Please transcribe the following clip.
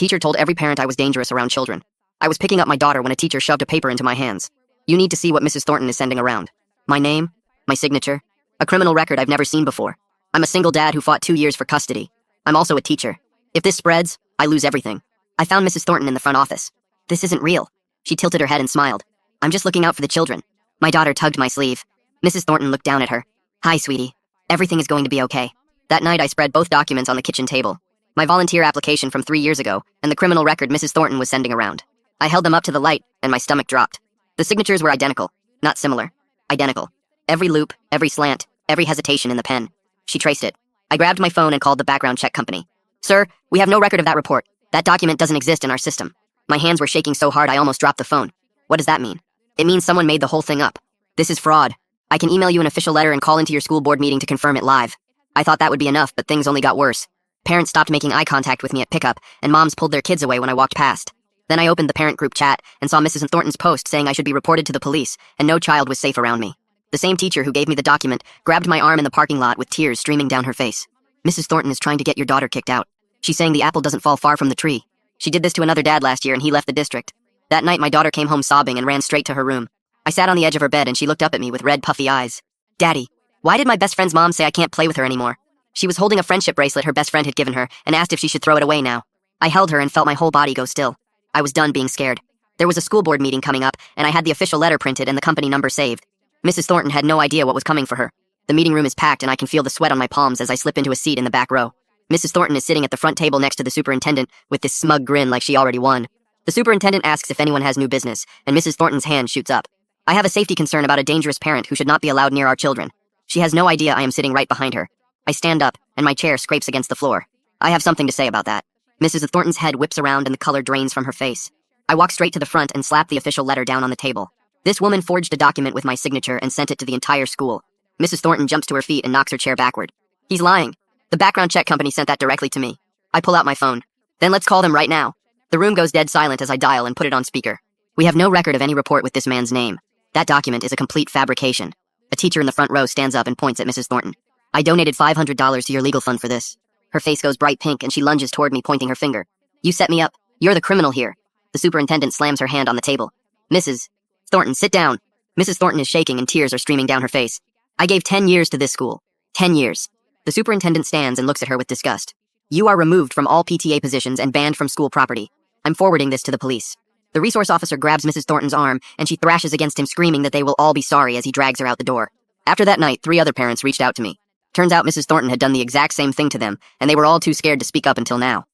teacher told every parent I was dangerous around children. I was picking up my daughter when a teacher shoved a paper into my hands. You need to see what Mrs. Thornton is sending around. My name, my signature, a criminal record I've never seen before. I'm a single dad who fought 2 years for custody. I'm also a teacher. If this spreads, I lose everything. I found Mrs. Thornton in the front office. This isn't real. She tilted her head and smiled. I'm just looking out for the children. My daughter tugged my sleeve. Mrs. Thornton looked down at her. Hi, sweetie. Everything is going to be okay. That night I spread both documents on the kitchen table. My volunteer application from 3 years ago, and the criminal record Mrs. Thornton was sending around. I held them up to the light, and my stomach dropped. The signatures were identical. Not similar. Identical. Every loop, every slant, every hesitation in the pen. She traced it. I grabbed my phone and called the background check company. Sir, we have no record of that report. That document doesn't exist in our system. My hands were shaking so hard I almost dropped the phone. What does that mean? It means someone made the whole thing up. This is fraud. I can email you an official letter and call into your school board meeting to confirm it live. I thought that would be enough, but things only got worse. Parents stopped making eye contact with me at pickup, and moms pulled their kids away when I walked past. Then I opened the parent group chat and saw Mrs. Thornton's post saying I should be reported to the police, and no child was safe around me. The same teacher who gave me the document grabbed my arm in the parking lot with tears streaming down her face. Mrs. Thornton is trying to get your daughter kicked out. She's saying the apple doesn't fall far from the tree. She did this to another dad last year and he left the district. That night my daughter came home sobbing and ran straight to her room. I sat on the edge of her bed and she looked up at me with red puffy eyes. Daddy, why did my best friend's mom say I can't play with her anymore? She was holding a friendship bracelet her best friend had given her and asked if she should throw it away now. I held her and felt my whole body go still. I was done being scared. There was a school board meeting coming up and I had the official letter printed and the company number saved. Mrs. Thornton had no idea what was coming for her. The meeting room is packed and I can feel the sweat on my palms as I slip into a seat in the back row. Mrs. Thornton is sitting at the front table next to the superintendent with this smug grin like she already won. The superintendent asks if anyone has new business, and Mrs. Thornton's hand shoots up. I have a safety concern about a dangerous parent who should not be allowed near our children. She has no idea I am sitting right behind her. I stand up, and my chair scrapes against the floor. I have something to say about that. Mrs. Thornton's head whips around and the color drains from her face. I walk straight to the front and slap the official letter down on the table. This woman forged a document with my signature and sent it to the entire school. Mrs. Thornton jumps to her feet and knocks her chair backward. He's lying. The background check company sent that directly to me. I pull out my phone. Then let's call them right now. The room goes dead silent as I dial and put it on speaker. We have no record of any report with this man's name. That document is a complete fabrication. A teacher in the front row stands up and points at Mrs. Thornton. I donated $500 to your legal fund for this. Her face goes bright pink and she lunges toward me, pointing her finger. You set me up. You're the criminal here. The superintendent slams her hand on the table. Mrs. Thornton, sit down. Mrs. Thornton is shaking and tears are streaming down her face. I gave 10 years to this school. 10 years. The superintendent stands and looks at her with disgust. You are removed from all PTA positions and banned from school property. I'm forwarding this to the police. The resource officer grabs Mrs. Thornton's arm and she thrashes against him, screaming that they will all be sorry as he drags her out the door. After that night, 3 other parents reached out to me. Turns out Mrs. Thornton had done the exact same thing to them, and they were all too scared to speak up until now.